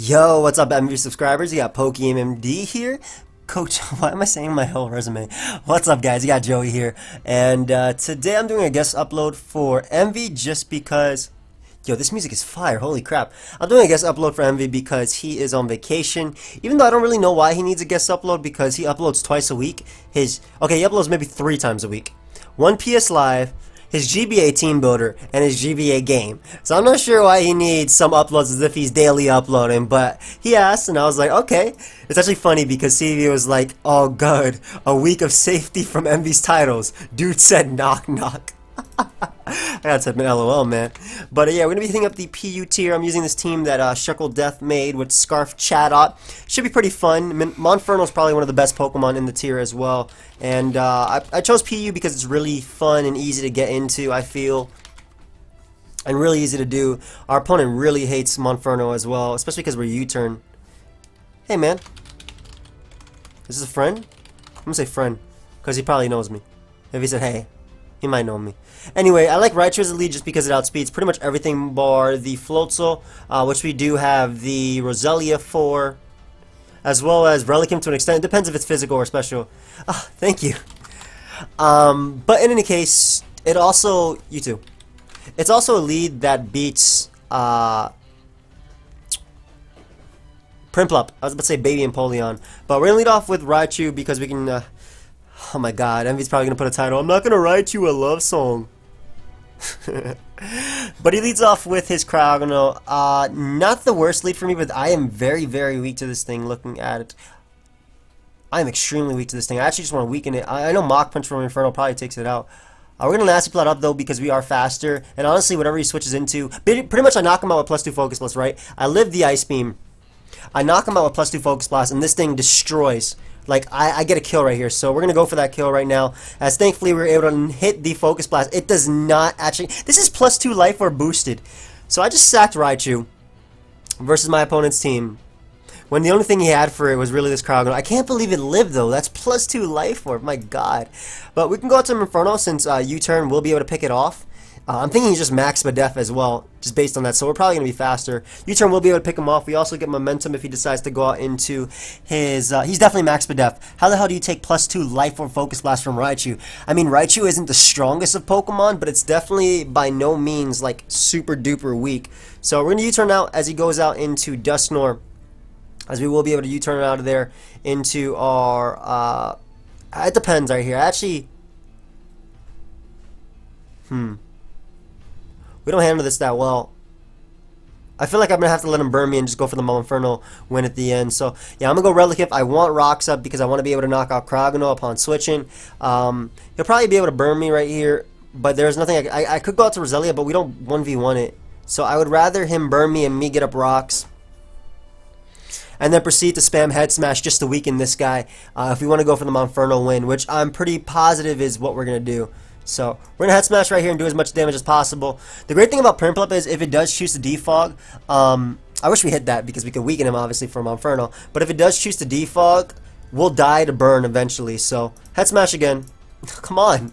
Yo, what's up, Emvee subscribers? You got PokeaimMD here. Coach, why am I saying my whole resume? What's up, guys? You got Joey here. And today I'm doing a guest upload for Emvee just because... Yo, this music is fire. Holy crap. I'm doing a guest upload for Emvee because he is on vacation. Even though I don't really know why he needs a guest upload because he uploads twice a week. He uploads maybe 3 times a week. One PS Live, his GBA team builder, and his GBA game. So I'm not sure why he needs some uploads as if he's daily uploading, but he asked and I was like, okay. It's actually funny because CV was like, oh god, a week of safety from Emvee's titles. Dude said knock knock. I gotta type in LOL, man. But yeah, we're gonna be hitting up the PU tier. I'm using this team that Shekel Death made with Scarf Chatot. Should be pretty fun. Monferno is probably one of the best Pokemon in the tier as well. And I chose PU because it's really fun and easy to get into, I feel. And really easy to do. Our opponent really hates Monferno as well, especially because we're U-turn. Hey, man. Is this a friend? I'm gonna say friend, because he probably knows me. If he said hey, he might know me. Anyway, I like Raichu as a lead just because it outspeeds pretty much everything bar the Floatzel, which we do have the Roselia for, as well as Relicanth to an extent. It depends if it's physical or special. Thank you. But in any case, it also... You too. It's also a lead that beats... Primplup. I was about to say Baby Empoleon. But we're going to lead off with Raichu because we can... oh my god, Emvee's probably going to put a title. I'm not going to write you a love song. But he leads off with his Cryogonal. Not the worst lead for me, but I am very, very weak to this thing looking at it. I am extremely weak to this thing. I actually just want to weaken it. I know Mach Punch from Inferno probably takes it out. We're going to Nasty Plot up, though, because we are faster. And honestly, whatever he switches into, pretty much I knock him out with +2 Focus Blast, right? I live the Ice Beam. I knock him out with +2 Focus Blast, and this thing destroys. Like, I get a kill right here, so we're going to go for that kill right now, as thankfully we were able to hit the Focus Blast. It does not actually... This is +2 life or boosted. So I just sacked Raichu versus my opponent's team, when the only thing he had for it was really this Cryogonal. I can't believe it lived, though. That's +2 life orb, my god. But we can go out to Inferno since U-turn will be able to pick it off. I'm thinking he's just max Badef as well, just based on that, so we're probably going to be faster. U-turn will be able to pick him off. We also get momentum if he decides to go out into his... he's definitely max Badef. How the hell do you take +2 life or Focus Blast from Raichu? I mean, Raichu isn't the strongest of Pokemon, but it's definitely by no means, like, super duper weak. So we're going to U-turn out as he goes out into Dusknoir, as we will be able to U-turn out of there into our... it depends right here. Actually... We don't handle this that well. I feel like I'm going to have to let him burn me and just go for the Monferno win at the end. So, yeah, I'm going to go Relicanth. I want Rocks up because I want to be able to knock out Cryogonal upon switching. He'll probably be able to burn me right here, but there's nothing... I could go out to Roselia, but we don't 1v1 it. So I would rather him burn me and me get up Rocks, and then proceed to spam Head Smash just to weaken this guy if we want to go for the Monferno win, which I'm pretty positive is what we're going to do. So, we're going to Head Smash right here and do as much damage as possible. The great thing about Primplup is if it does choose to defog, I wish we hit that because we could weaken him obviously from Monferno, but if it does choose to defog, we'll die to burn eventually. So, Head Smash again. Come on.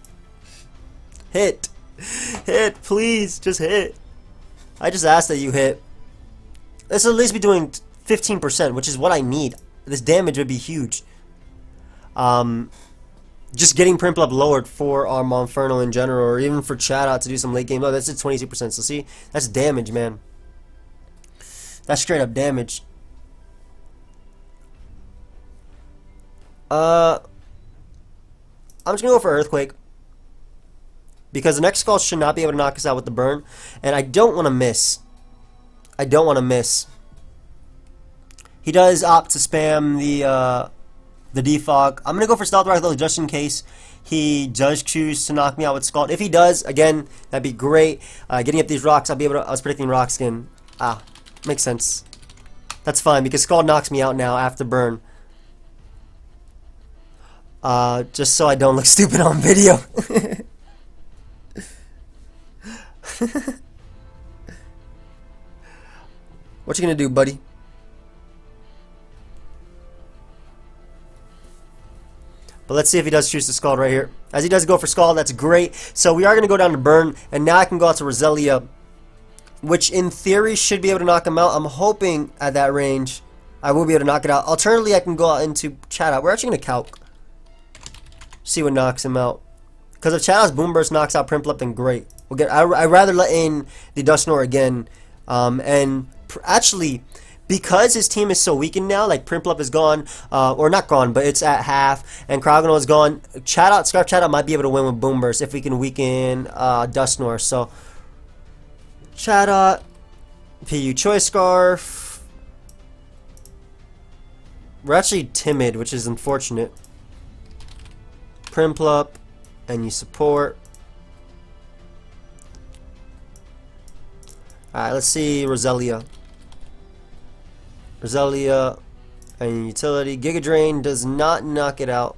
Hit. Hit, please. Just hit. I just asked that you hit. This will at least be doing 15%, which is what I need. This damage would be huge. Just getting Primplup lowered for our Monferno in general, or even for Chatot to do some late game. Oh, that's at 22%. So see, that's damage, man. That's straight up damage. I'm just gonna go for Earthquake because the next Skull should not be able to knock us out with the burn, and I don't want to miss. I don't want to miss. He does opt to spam the defog. I'm gonna go for Stealth Rock though, just in case he does choose to knock me out with Scald. If he does, again, that'd be great. Getting up these rocks, I'll be able to... I was predicting Rock Skin. Makes sense. That's fine because Scald knocks me out now after burn. Just so I don't look stupid on video. What you gonna do, buddy? But let's see if he does choose to Scald right here. As he does go for Scald, that's great. So we are going to go down to Burn, and now I can go out to Roselia which in theory should be able to knock him out. I'm hoping at that range I will be able to knock it out. Alternatively, I can go out into Chat Out. We're actually going to calc. See what knocks him out. Because if Chat Out's Boom Burst knocks out Prinplup, then great. We'll get. I'd rather let in the Dusknoir again. Actually, because his team is so weakened now, like Prinplup is gone, or not gone, but it's at half, and Cryogonal is gone. Scarf Chat Out might be able to win with Boom Burst if we can weaken Dusknoir. So, Chat Out, PU Choice Scarf. We're actually timid, which is unfortunate. Prinplup, and you support. Alright, let's see Roselia. Roselia and utility. Giga Drain does not knock it out.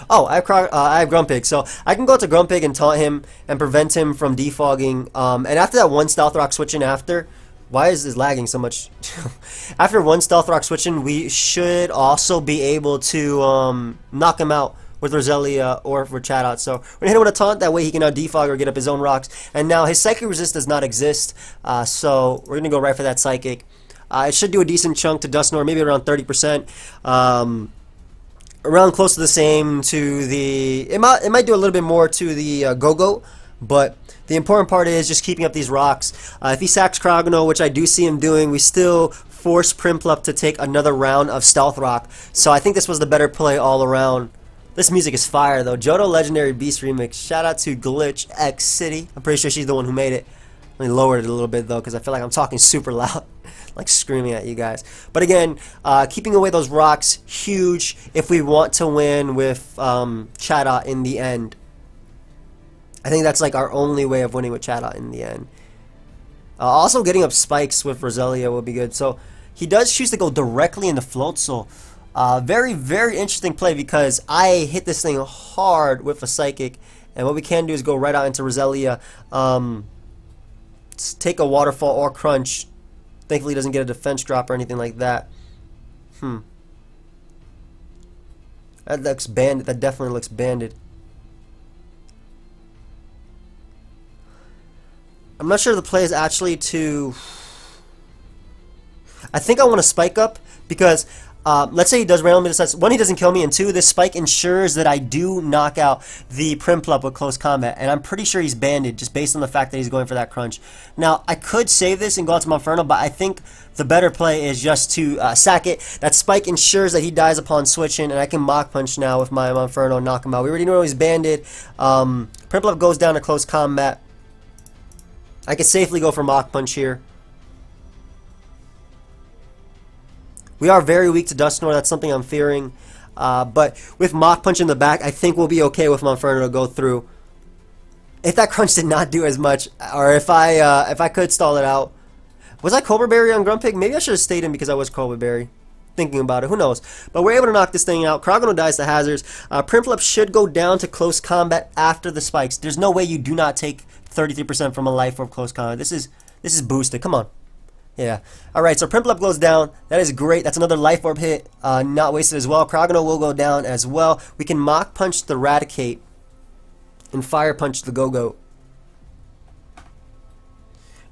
Oh, I have Grumpig, so I can go to Grumpig and taunt him and prevent him from defogging. And after that one Stealth Rock switching after, why is this lagging so much? After one Stealth Rock switching, we should also be able to knock him out with Roselia or for Chat Out. So we're going to hit him with a taunt. That way he can now defog or get up his own rocks. And now his Psychic Resist does not exist. So we're going to go right for that Psychic. It should do a decent chunk to Dusknoir, maybe around 30%. Around close to the same to the... It might do a little bit more to the Go-Go. But the important part is just keeping up these rocks. If he sacks Cryogonal, which I do see him doing, we still force Prinplup to take another round of Stealth Rock. So I think this was the better play all around. This music is fire though. Johto Legendary Beast Remix. Shout out to Glitch X City. I'm pretty sure she's the one who made it. Let me lower it a little bit though, because I feel like I'm talking super loud. Like screaming at you guys. But again, keeping away those rocks, huge if we want to win with Chat Out in the end. I think that's like our only way of winning with Chat Out in the end. Also getting up spikes with Roselia will be good. So he does choose to go directly into Float Soul. Very, very interesting play because I hit this thing hard with a Psychic. And what we can do is go right out into Roselia. Take a Waterfall or Crunch. Thankfully he doesn't get a defense drop or anything like that. That looks banded. That definitely looks banded. I'm not sure the play is actually to... I think I want to spike up because let's say he does randomly decide. One, he doesn't kill me, and two, this spike ensures that I do knock out the Prinplup with close combat, and I'm pretty sure he's banded just based on the fact that he's going for that crunch. Now, I could save this and go out to Monferno, but I think the better play is just to sack it. That spike ensures that he dies upon switching, and I can Mach Punch now with my Monferno and knock him out. We already know he's banded. Prinplup goes down to close combat. I could safely go for Mach Punch here. We are very weak to Dusknoir. That's something I'm fearing. But with Mach Punch in the back, I think we'll be okay with Monferno to go through. If that crunch did not do as much, or if I could stall it out. Was I Cobra Berry on Grumpig? Maybe I should have stayed in because I was Cobra Berry. Thinking about it, who knows? But we're able to knock this thing out. Cryogonal dies to hazards. Prinplup should go down to close combat after the spikes. There's no way you do not take 33% from a life orb close combat. This is boosted. Come on. Yeah. Alright, so Prinplup goes down. That is great. That's another life orb hit. Not wasted as well. Cryogonal will go down as well. We can Mach Punch the Raticate and Fire Punch the Go-Go.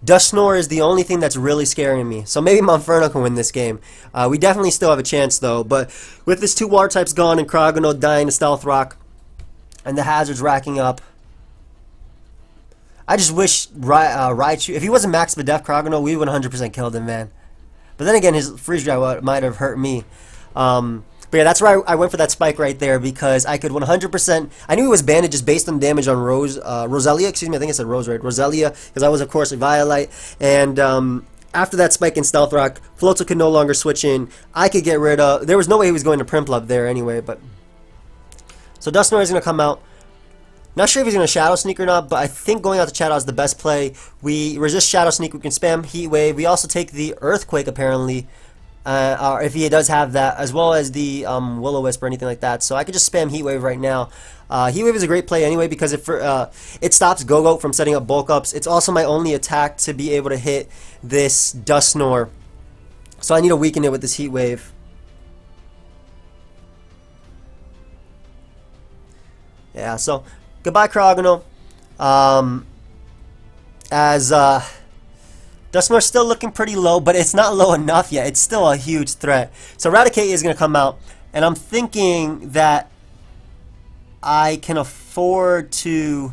Dusknoir is the only thing that's really scaring me. So maybe Monferno can win this game. We definitely still have a chance though. But with this two water types gone and Cryogonal dying to Stealth Rock and the hazards racking up, I just wish Raichu, if he wasn't Max Videf Cryogonal, we would 100% killed him, man. But then again, his freeze dry might have hurt me. But yeah, that's why I went for that spike right there, because I could 100%. I knew he was banded just based on damage on Roselia. Excuse me, I think I said Rose, right? Roselia, because I was of course a Violite. And after that spike in Stealth Rock, Floatzel could no longer switch in. I could get rid of. There was no way he was going to Prinplup there anyway. But so Dusknoir is going to come out. Not sure if he's going to Shadow Sneak or not, but I think going out to Shadow is the best play. We resist Shadow Sneak, we can spam Heat Wave. We also take the Earthquake, apparently, or if he does have that, as well as the Will-O-Wisp or anything like that. So I could just spam Heat Wave right now. Heat Wave is a great play anyway, because it stops Go-Go from setting up bulk ups. It's also my only attack to be able to hit this Dusknoir. So I need to weaken it with this Heat Wave. Yeah, so goodbye, Cryogonal. as Dusknoir's still looking pretty low, but it's not low enough yet. It's still a huge threat. So Raticate is going to come out, and I'm thinking that I can afford to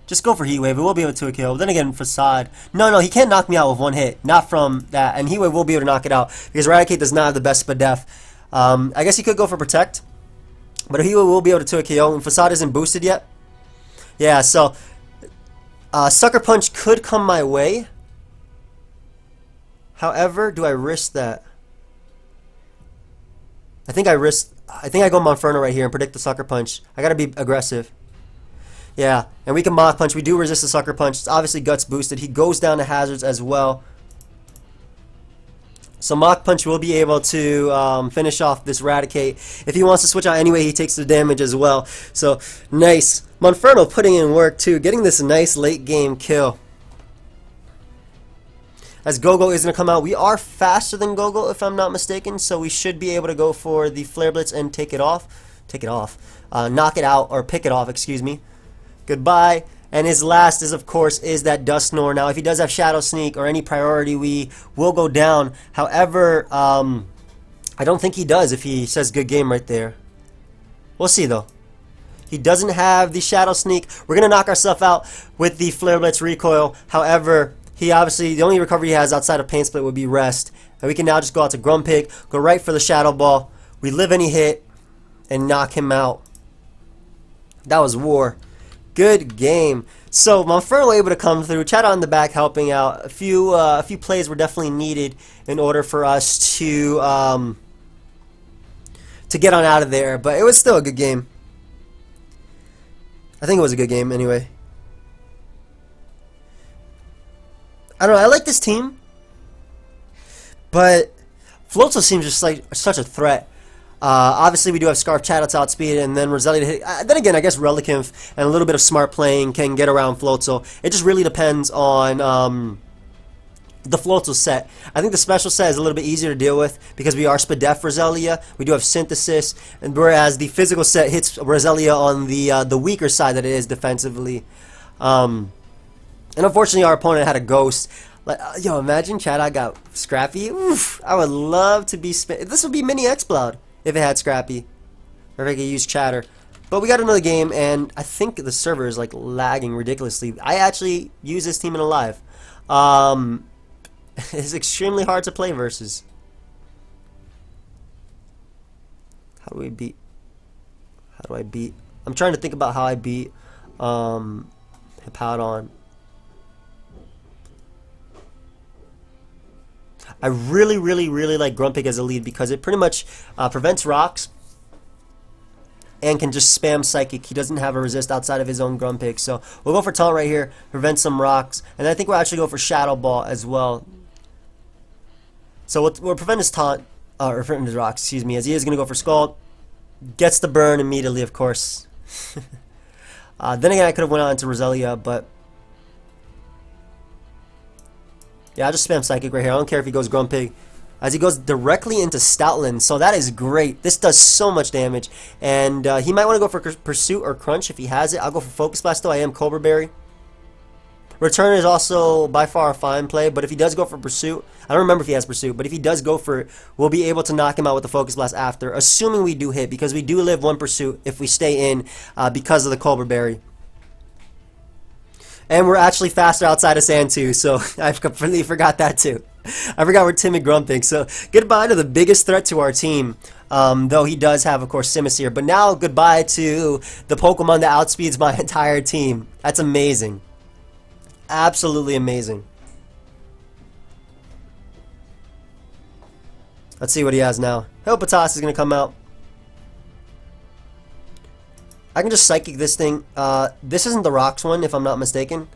just go for Heat Wave. It will be able to kill. Then again, Facade. No, he can't knock me out with one hit. Not from that. And Heat Wave will be able to knock it out because Raticate does not have the best Spadef. I guess he could go for Protect, but Heat Wave will be able to KO. And Facade isn't boosted yet. Yeah, so Sucker Punch could come my way. However, do I risk that? I think I go Monferno right here and predict the Sucker Punch. I gotta be aggressive. Yeah, and we can Mach Punch. We do resist the Sucker Punch. It's obviously Guts boosted. He goes down to Hazards as well. So Mach Punch will be able to finish off this Raticate. If he wants to switch out anyway, he takes the damage as well. So, nice. Monferno putting in work too, getting this nice late game kill. As Gogo is going to come out, we are faster than Gogo if I'm not mistaken, so we should be able to go for the Flare Blitz and take it off. Knock it out, or pick it off, excuse me. Goodbye. And his last is, of course, is that Dusknoir. Now, if he does have Shadow Sneak or any priority, we will go down. However, I don't think he does if he says good game right there. We'll see, though. He doesn't have the Shadow Sneak. We're going to knock ourselves out with the Flare Blitz recoil. However, he obviously, the only recovery he has outside of Pain Split would be Rest. And we can now just go out to Grumpig, go right for the Shadow Ball. We live any hit and knock him out. That was war. Good game. So Monferno able to come through. Chad on the back helping out. A few plays were definitely needed in order for us to get on out of there. But it was still a good game. I think it was a good game anyway. I don't know. I like this team, but Floatzel seems just like such a threat. Obviously, we do have Scarf Chattel to outspeed, and then Roselia to hit. Then again, I guess Relicanth and a little bit of smart playing can get around Floatzel. It just really depends on the Floatzel set. I think the special set is a little bit easier to deal with because we are Spadef Roselia. We do have Synthesis, and whereas the physical set hits Roselia on the weaker side that it is defensively. And unfortunately, our opponent had a Ghost. Like, yo, imagine Chad, I got Scrappy. Oof, I would love to be... This would be mini X-Cloud if it had Scrappy. Or if I could use Chatter. But we got another game, and I think the server is, like, lagging ridiculously. I actually use this team in a live. It's extremely hard to play versus. How do I beat? I'm trying to think about how I beat Hippowdon. I really like Grumpig as a lead because it pretty much prevents rocks and can just spam Psychic. He doesn't have a resist outside of his own Grumpig. So we'll go for Taunt right here, prevent some rocks, and I think we'll actually go for Shadow Ball as well. So we'll prevent his Taunt, or prevent his rocks, excuse me, as he is going to go for Scald. Gets the burn immediately, of course. Then again, I could have went on to Roselia, but... yeah, I'll just spam Psychic right here. I don't care if he goes Grumpig. As he goes directly into Stoutland. So that is great. This does so much damage. And he might want to go for Pursuit or Crunch if he has it. I'll go for Focus Blast though. I am Cobra Berry. Return is also by far a fine play. But if he does go for Pursuit, I don't remember if he has Pursuit. But if he does go for it, we'll be able to knock him out with the Focus Blast after. Assuming we do hit. Because we do live one Pursuit if we stay in because of the Cobra Berry. And we're actually faster outside of sand too, so I completely forgot that too. I forgot we're Timid Grumpig. So goodbye to the biggest threat to our team. Though he does have, of course, Simus here. But now goodbye to the Pokemon that outspeeds my entire team. That's amazing. Absolutely amazing. Let's see what he has now. Hippopotas is going to come out. I can just Psychic this thing. This isn't the Rocks one, if I'm not mistaken.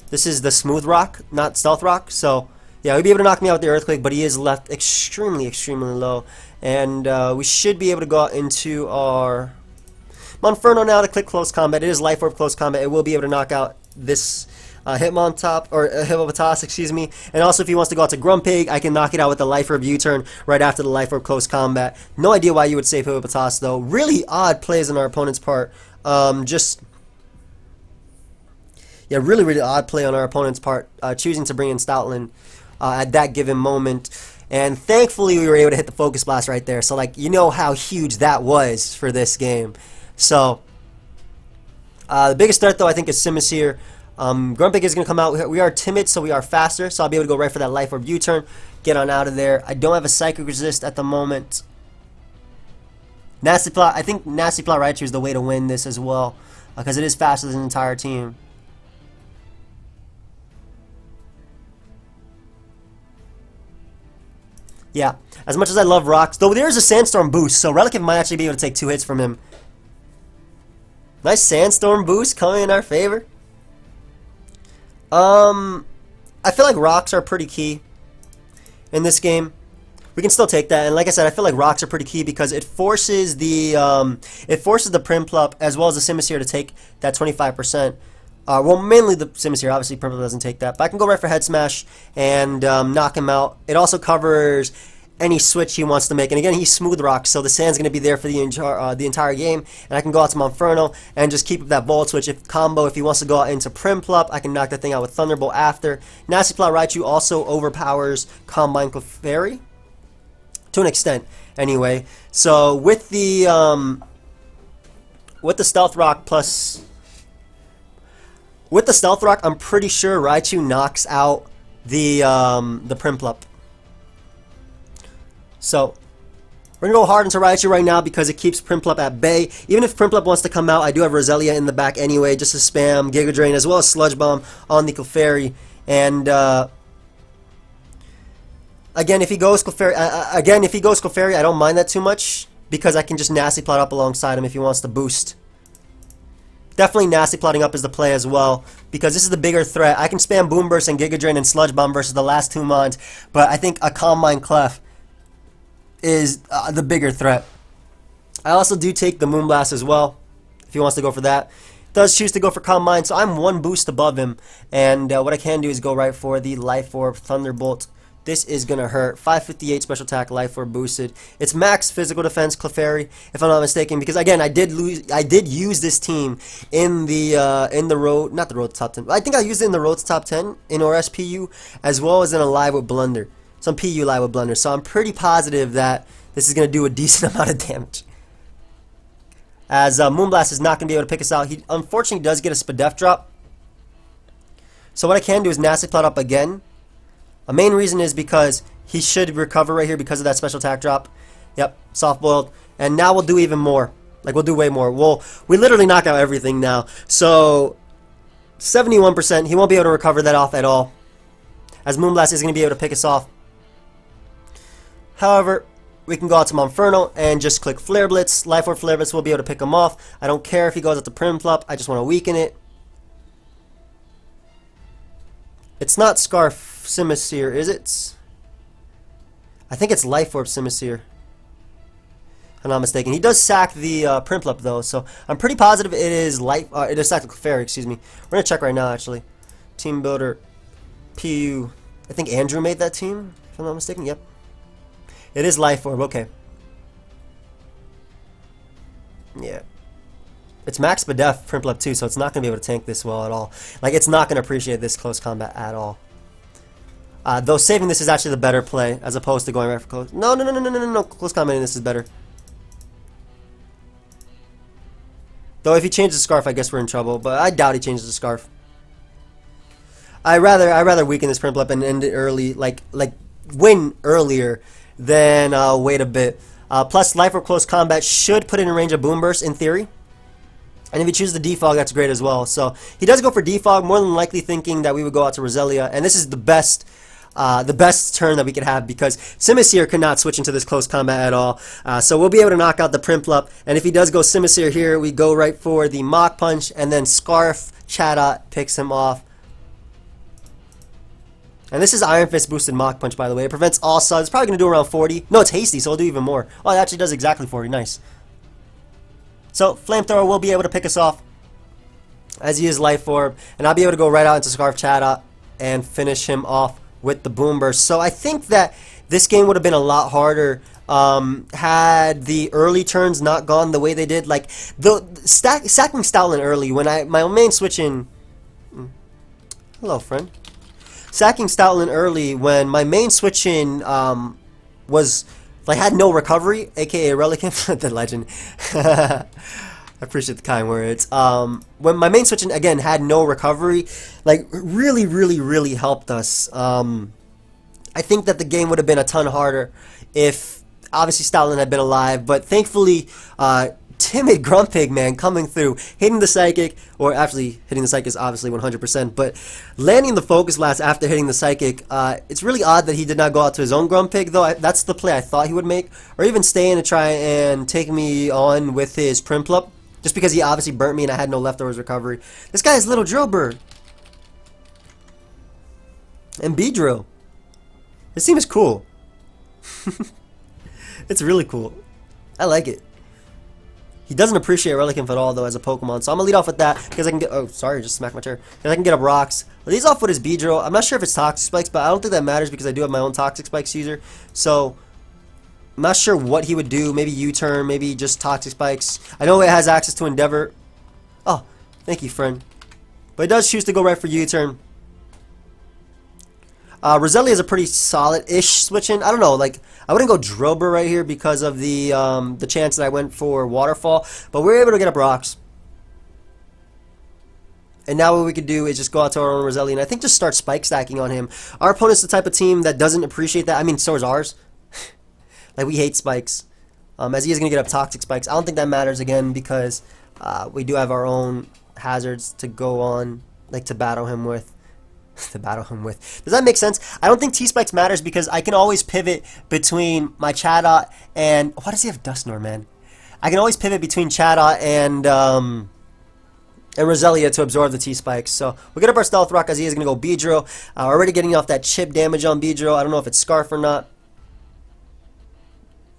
This is the Smooth Rock, not Stealth Rock. So, yeah, he'll be able to knock me out with the Earthquake, but he is left extremely low. And we should be able to go out into our Monferno now to click Close Combat. It is Life Orb Close Combat. It will be able to knock out this Hitmontop, or Hippopotas, excuse me. And also, if he wants to go out to Grumpig, I can knock it out with the Life Orb U-turn right after the Life Orb Close Combat. No idea why you would save Hippopotas, though. Really odd plays on our opponent's part. Yeah, really, really odd play on our opponent's part, choosing to bring in Stoutland at that given moment. And thankfully, we were able to hit the Focus Blast right there. So, like, you know how huge that was for this game. So, the biggest threat, though, I think is Simisear. Grumpig is going to come out. We are timid, so we are faster. So, I'll be able to go right for that Life Orb U-turn. Get on out of there. I don't have a Psychic Resist at the moment. Nasty Plot. I think Nasty Plot Raichu is the way to win this as well, because it is faster than the entire team. Yeah, as much as I love Rocks, though there is a Sandstorm boost, so Relicanth might actually be able to take 2 hits from him. Nice Sandstorm boost coming in our favor. I feel like Rocks are pretty key in this game. We can still take that, and like I said, I feel like Rocks are pretty key because it forces the Primplup as well as the Simisear to take that 25%. Well, mainly the Simisear. Obviously, Primplup doesn't take that. But I can go right for Head Smash and knock him out. It also covers any switch he wants to make. And again, he's Smooth Rock, so the Sand's going to be there for the entire game. And I can go out to Monferno and just keep up that Volt Switch. If he wants to go out into Primplup, I can knock that thing out with Thunderbolt after. Nasty Plot Raichu also overpowers Combine Clefairy. To an extent, anyway. So, with the Stealth Rock plus... With the Stealth Rock, I'm pretty sure Raichu knocks out the Primplup. So, we're going to go hard into Raichu right now because it keeps Primplup at bay. Even if Primplup wants to come out, I do have Roselia in the back anyway, just to spam Giga Drain as well as Sludge Bomb on the Clefairy. And, again, if he goes Clefairy, I don't mind that too much because I can just Nasty Plot up alongside him if he wants to boost. Definitely Nasty Plotting up is the play as well, because this is the bigger threat. I can spam Boom Burst and Giga Drain and Sludge Bomb versus the last 2 mons, but I think a Combine Clef is the bigger threat. I also do take the Moonblast as well, if he wants to go for that. Does choose to go for Combine, so I'm 1 boost above him, and what I can do is go right for the Life Orb Thunderbolt. This is going to hurt. 558 special attack, Life Orb boosted. It's max physical defense, Clefairy, if I'm not mistaken, because again, I did use this team in the road, not the road to top 10. I think I used it in the road to top 10 in ORAS PU, as well as in a live with Blunder. Some PU live with Blunder. So I'm pretty positive that this is going to do a decent amount of damage. As Moonblast is not going to be able to pick us out. He unfortunately does get a Spadef drop. So what I can do is Nasty Plot up again. A main reason is because he should recover right here because of that special attack drop. Yep, soft boiled. And now we'll do even more. Like, we'll do way more. We literally knock out everything now. So, 71%. He won't be able to recover that off at all, as Moonblast is going to be able to pick us off. However, we can go out to Monferno and just click Flare Blitz. Life Orb Flare Blitz will be able to pick him off. I don't care if he goes out to Primplup. I just want to weaken it. It's not Scarf Simisear, is it? I think it's Life Orb Simisear, if I'm not mistaken. He does sack the Primplup though, so I'm pretty positive it is it is sack the Clefairy, excuse me. We're gonna check right now actually. Team Builder, PU. I think Andrew made that team, if I'm not mistaken. Yep. It is Life Orb, okay. Yeah. It's max Spadef Primplup too, so it's not going to be able to tank this well at all. Like, it's not going to appreciate this close combat at all. Though saving this is actually the better play, as opposed to going right for close. No. Close combating this is better. Though if he changes the Scarf, I guess we're in trouble. But I doubt he changes the Scarf. I rather weaken this Primplup and end it early, like win earlier than wait a bit. Plus, Life Orb Close Combat should put it in range of Boom Burst in theory. And if he chooses the Defog, that's great as well. So he does go for Defog, more than likely thinking that we would go out to Roselia. And this is the best turn that we could have because Simisear could not switch into this close combat at all. So we'll be able to knock out the Primplup. And if he does go Simisear here, we go right for the Mach Punch. And then Scarf Chatot picks him off. And this is Iron Fist boosted Mach Punch, by the way. It prevents all subs. It's probably going to do around 40. No, it's hasty, so it'll do even more. Oh, it actually does exactly 40. Nice. So, Flamethrower will be able to pick us off as he is Life Orb. And I'll be able to go right out into Scarf Chatot and finish him off with the Boom Burst. So, I think that this game would have been a lot harder had the early turns not gone the way they did. Like, sacking Stoutland early, when my main switch in... Hello, friend. Sacking Stoutland early when my main switch-in was like had no recovery, aka Relicanth, the legend. I appreciate the kind words. When my main switch-in again had no recovery, like really helped us. I think that the game would have been a ton harder if obviously Stoutland had been alive, but thankfully timid Grumpig, man, coming through, hitting the Psychic, or actually hitting the Psychic is obviously 100%, but landing the Focus Blast after hitting the Psychic, it's really odd that he did not go out to his own Grumpig, though. That's the play I thought he would make, or even stay in to try and take me on with his Primplup, just because he obviously burnt me and I had no leftovers recovery. This guy is Little Drill Bird. And B-Drill. This team is cool. It's really cool. I like it. He doesn't appreciate Relicanth at all, though, as a Pokemon. So I'm going to lead off with that, because I can get... Oh, sorry, just smacked my chair. Because I can get up rocks. Leads off with his Beedrill. I'm not sure if it's Toxic Spikes, but I don't think that matters because I do have my own Toxic Spikes user. So, I'm not sure what he would do. Maybe U-turn, maybe just Toxic Spikes. I know it has access to Endeavor. Oh, thank you, friend. But it does choose to go right for U-turn. Roselia is a pretty solid-ish switch-in. I don't know, like, I wouldn't go Drillbur right here because of the chance that I went for Waterfall, but we were able to get up rocks. And now what we could do is just go out to our own Roselia, and I think just start spike stacking on him. Our opponent's the type of team that doesn't appreciate that. I mean, so is ours. Like, we hate spikes. As he is going to get up Toxic Spikes. I don't think that matters, again, because we do have our own hazards to go on, like, to battle him with. Does that make sense? I don't think T-Spikes matters because I can always pivot between my Chatot and... Why does he have Dusknoir, man? I can always pivot between Chatot and Roselia to absorb the T-Spikes. So we'll get up our Stealth Rock as he is going to go Beedrill. Already getting off that chip damage on Beedrill. I don't know if it's Scarf or not.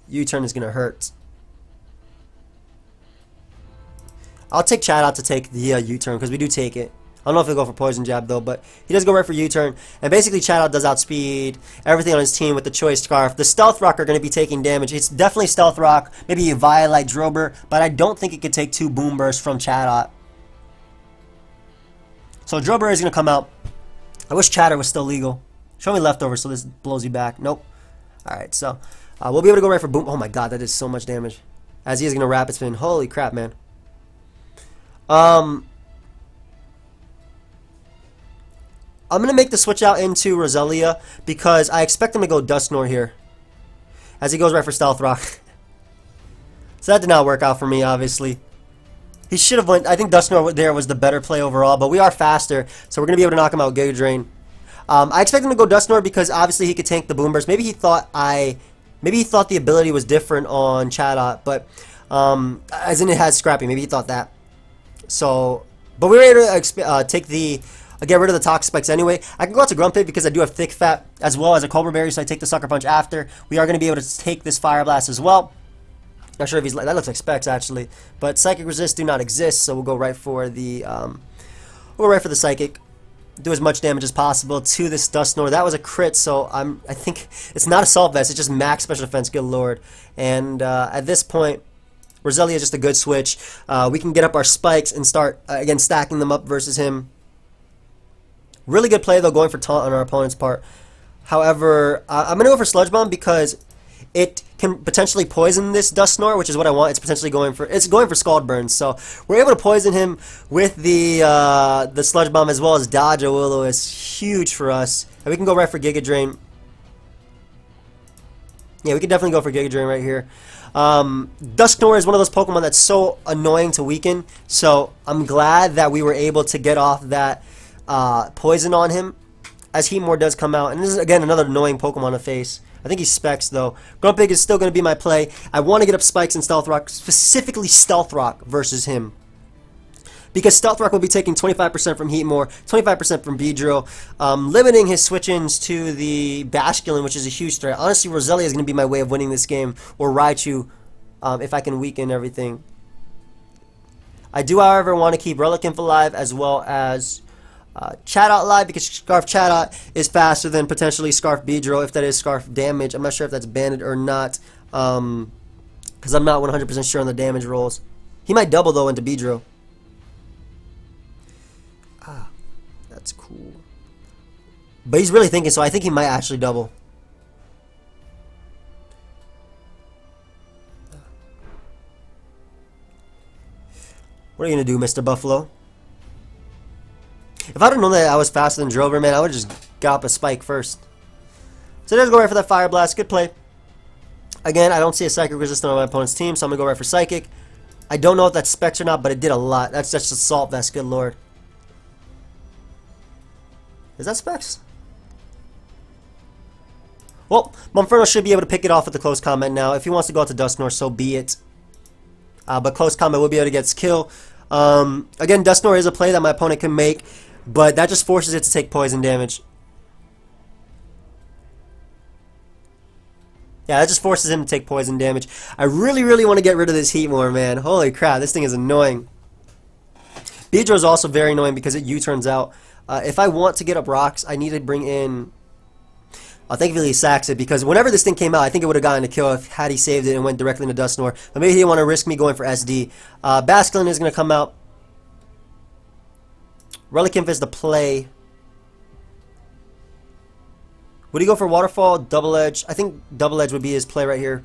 U-turn is going to hurt. I'll take Chatot to take the U-turn because we do take it. I don't know if he'll go for Poison Jab, though, but he does go right for U-turn. And basically, Chatot does outspeed everything on his team with the Choice Scarf. The Stealth Rock are going to be taking damage. It's definitely Stealth Rock, maybe a Violite Drillbur, but I don't think it could take 2 Boom Bursts from Chatot. So Drillbur is going to come out. I wish Chatter was still legal. Show me leftovers so this blows you back. Nope. Alright, so we'll be able to go right for Boom. Oh my god, that is so much damage. As he is going to Rapid Spin. Holy crap, man. I'm going to make the switch out into Roselia because I expect him to go Dusknoir here. As he goes right for Stealth Rock. So that did not work out for me, obviously. He should have went... I think Dusknoir there was the better play overall, but we are faster, so we're going to be able to knock him out with Giga Drain. I expect him to go Dusknoir because obviously he could tank the Boom Burst. Maybe he thought the ability was different on Chatot, but as in it has Scrappy. Maybe he thought that. So, but we were able to take the... get rid of the Toxic Spikes anyway. I can go out to Grumpig because I do have Thick Fat as well as a Cobra Berry, so I take the Sucker Punch after. We are going to be able to take this Fire Blast as well. Not sure if he's... That looks like Specs, actually. But Psychic Resist do not exist, so we'll go right for the... Psychic. Do as much damage as possible to this Dusknoir. That was a crit, so I think it's not Assault Vest. It's just max special defense, good lord. And at this point, Roselia is just a good switch. We can get up our spikes and start, again, stacking them up versus him. Really good play, though, going for Taunt on our opponent's part. However, I'm going to go for Sludge Bomb because it can potentially poison this Dusknoir, which is what I want. It's potentially going for Scald Burn. So we're able to poison him with the Sludge Bomb as well as dodge a Will-O-Wisp. Huge for us. And we can go right for Giga Drain. Yeah, we can definitely go for Giga Drain right here. Dusknoir is one of those Pokemon that's so annoying to weaken. So I'm glad that we were able to get off that poison on him as Heatmore does come out. And this is, again, another annoying Pokemon to face. I think he's Specs, though. Grumpig is still going to be my play. I want to get up Spikes and Stealth Rock, specifically Stealth Rock versus him. Because Stealth Rock will be taking 25% from Heatmore, 25% from Beedrill, limiting his switch-ins to the Basculin, which is a huge threat. Honestly, Roselia is going to be my way of winning this game, or Raichu, if I can weaken everything. I do, however, want to keep Relicanth alive, as well as Chatot alive, because Scarf Chatot is faster than potentially Scarf Beedrill, if that is Scarf damage. I'm not sure if that's banded or not, because I'm not 100% sure on the damage rolls. He might double, though, into Beedrill. Ah, that's cool. But he's really thinking, so I think he might actually double. What are you going to do, Mr. Buffalo? If I'd have known that I was faster than Drover, man, I would just got up a spike first. So there's go right for that Fire Blast. Good play. Again, I don't see a Psychic resistant on my opponent's team, so I'm going to go right for Psychic. I don't know if that's Specs or not, but it did a lot. That's just Assault Vest, good lord. Is that Specs? Well, Monferno should be able to pick it off with the Close Combat now. If he wants to go out to Dusknoir, so be it. But Close Combat will be able to get its kill. Again, Dusknoir is a play that my opponent can make, but that just forces it to take poison damage. Yeah, that just forces him to take poison damage. I really, really want to get rid of this Heatmor, man. Holy crap, this thing is annoying. Beedrill is also very annoying because it U-turns out. If I want to get up rocks, I need to bring in... thankfully he sacks it, because whenever this thing came out, I think it would have gotten a kill if had he saved it and went directly into Dusknoir. But maybe he didn't want to risk me going for SD. Basculin is going to come out. Relicanth is the play. Would he go for Waterfall, Double Edge? I think Double Edge would be his play right here,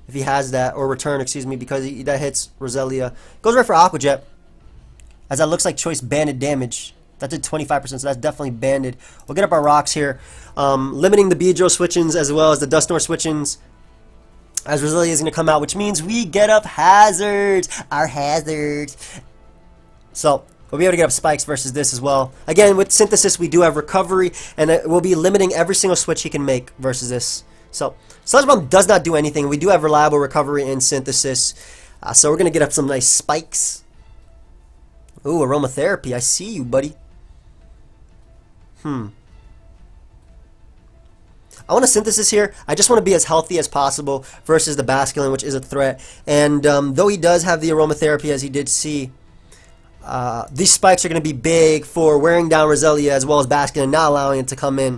if he has that, or Return, excuse me, because that hits Roselia. Goes right for Aqua Jet, as that looks like choice banded damage. That did 25%, so that's definitely banded. We'll get up our rocks here, limiting the Beedrill switch-ins as well as the Dusknoir switch-ins, as Roselia is going to come out, which means we get up hazards, our hazards. So we'll be able to get up spikes versus this as well. Again, with Synthesis, we do have recovery, and it will be limiting every single switch he can make versus this. So Sludge Bomb does not do anything. We do have reliable recovery in Synthesis, so we're going to get up some nice spikes. Ooh, Aromatherapy. I see you, buddy. I want a Synthesis here. I just want to be as healthy as possible versus the Basculin, which is a threat. And though he does have the Aromatherapy, as he did see, these spikes are going to be big for wearing down Roselia as well as Basculin and not allowing it to come in.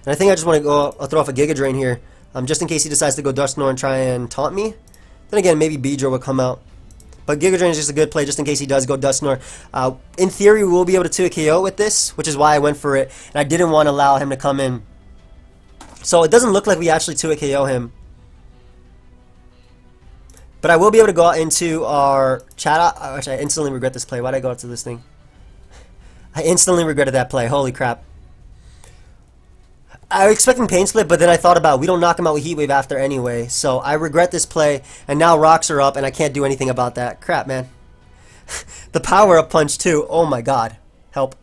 And I think I just want to go throw off a Giga Drain here, just in case he decides to go Dusknoir and try and taunt me. Then again, maybe Beedrill will come out. But Giga Drain is just a good play just in case he does go Dusknoir. In theory, we will be able to 2 KO with this, which is why I went for it. And I didn't want to allow him to come in. So it doesn't look like we actually 2 KO him. But I will be able to go out into our chat. Actually, I instantly regret this play. Why did I go out to this thing? I instantly regretted that play. Holy crap. I was expecting Pain Split, but then I thought about we don't knock him out with Heat Wave after anyway. So I regret this play, and now rocks are up, and I can't do anything about that. Crap, man. The power-up punch, too. Oh, my God. Help.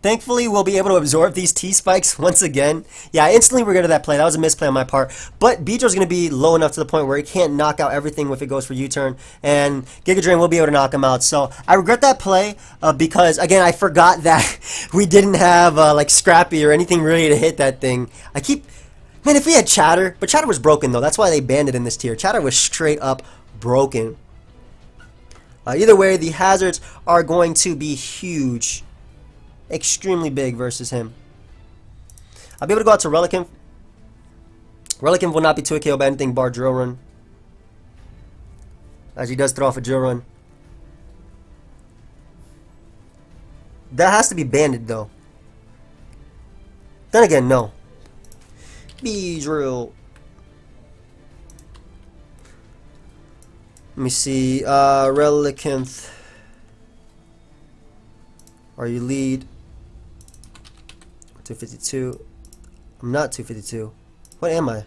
Thankfully, we'll be able to absorb these T-Spikes once again. Yeah, I instantly regretted that play. That was a misplay on my part. But Beedrill's going to be low enough to the point where he can't knock out everything if it goes for U-turn. And Giga Drain will be able to knock him out. So I regret that play because, again, I forgot that we didn't have, like, Scrappy or anything really to hit that thing. Man, if we had Chatter. But Chatter was broken, though. That's why they banned it in this tier. Chatter was straight up broken. Either way, the hazards are going to be huge. Extremely big versus him. I'll be able to go out to Relicanth. Relicanth will not be 2 KO by anything bar Drill Run, as he does throw off a Drill Run. That has to be banded though. Then again, no. Beedrill. Let me see. Relicanth. Are you lead? 252. I'm not 252. What am I?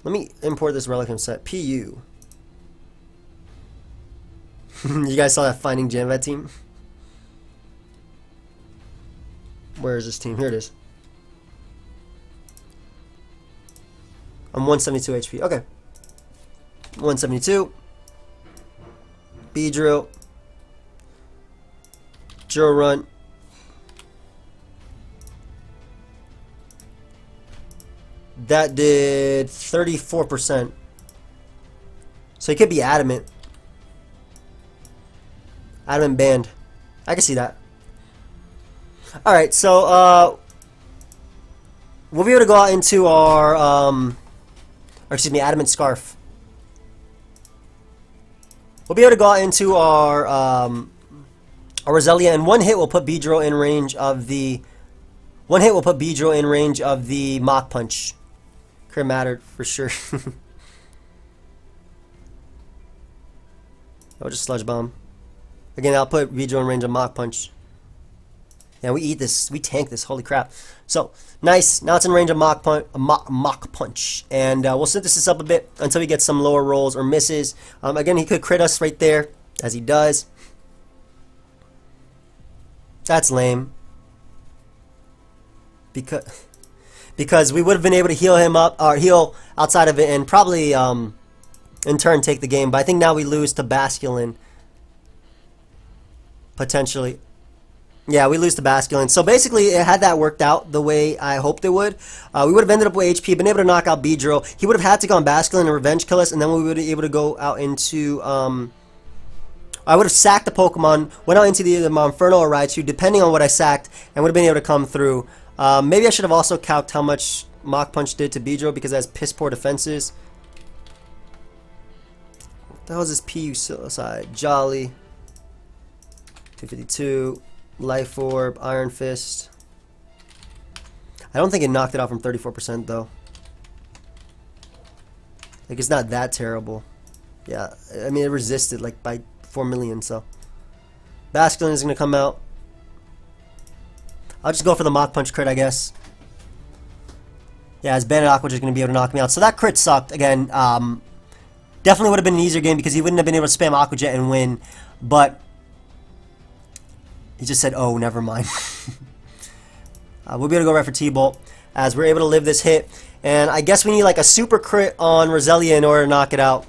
Let me import this Relicanth set. PU. You guys saw that Finding Janvet team? Where is this team? Here it is. I'm 172 HP. Okay. 172. Beedrill. Drill Run. That did 34%. So he could be Adamant. Adamant banned. I can see that. Alright, so we'll be able to go out into our or excuse me, Adamant Scarf. We'll be able to go out into our a Roselia, and one hit will put Beedrill in range of the Mach Punch. Crit mattered for sure. Oh, just Sludge Bomb. Again, I'll put Beedrill in range of Mach Punch. Yeah, we eat this. We tank this. Holy crap. So, nice. Now it's in range of Mach Punch. And we'll synthesis up a bit until we get some lower rolls or misses. Again, he could crit us right there, as he does. That's lame. Because we would have been able to heal him up, or heal outside of it, and probably, in turn, take the game. But I think now we lose to Basculin. Potentially. Yeah, we lose to Basculin. So basically, had that worked out the way I hoped it would, we would have ended up with HP, been able to knock out Beedrill. He would have had to go on Basculin and Revenge Kill us, and then we would have been able to go out into... I would have sacked the Pokemon, went out into the Monferno or Raichu, depending on what I sacked, and would have been able to come through. Maybe I should have also calced how much Mach Punch did to Beedrill, because it has piss poor defenses. What the hell is this PU side? Jolly. 252. Life Orb, Iron Fist. I don't think it knocked it out from 34% though. Like, it's not that terrible. Yeah, I mean, it resisted like by 4 million, so. Basculin is going to come out. I'll just go for the Mach Punch crit, I guess. Yeah, his Bandit Aqua is going to be able to knock me out. So that crit sucked. Again, definitely would have been an easier game because he wouldn't have been able to spam Aqua Jet and win. But he just said, oh, never mind. We'll be able to go right for T-Bolt as we're able to live this hit. And I guess we need like a super crit on Roselia in order to knock it out.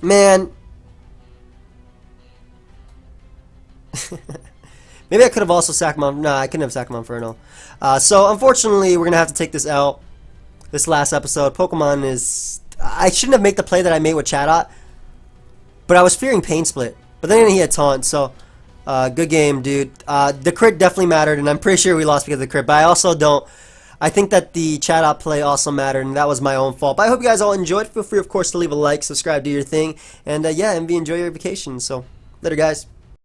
Man. Maybe I could have also sacked Monferno. Nah, I couldn't have sacked Monferno. So unfortunately, we're going to have to take this out. This last episode. Pokemon is... I shouldn't have made the play that I made with Chatot. But I was fearing Pain Split. But then he had Taunt, so... good game, dude. The crit definitely mattered, and I'm pretty sure we lost because of the crit, but I also don't. I think that the chat-out play also mattered, and that was my own fault. But I hope you guys all enjoyed. Feel free, of course, to leave a like, subscribe, do your thing, and yeah, Emvee, enjoy your vacation. So, later, guys.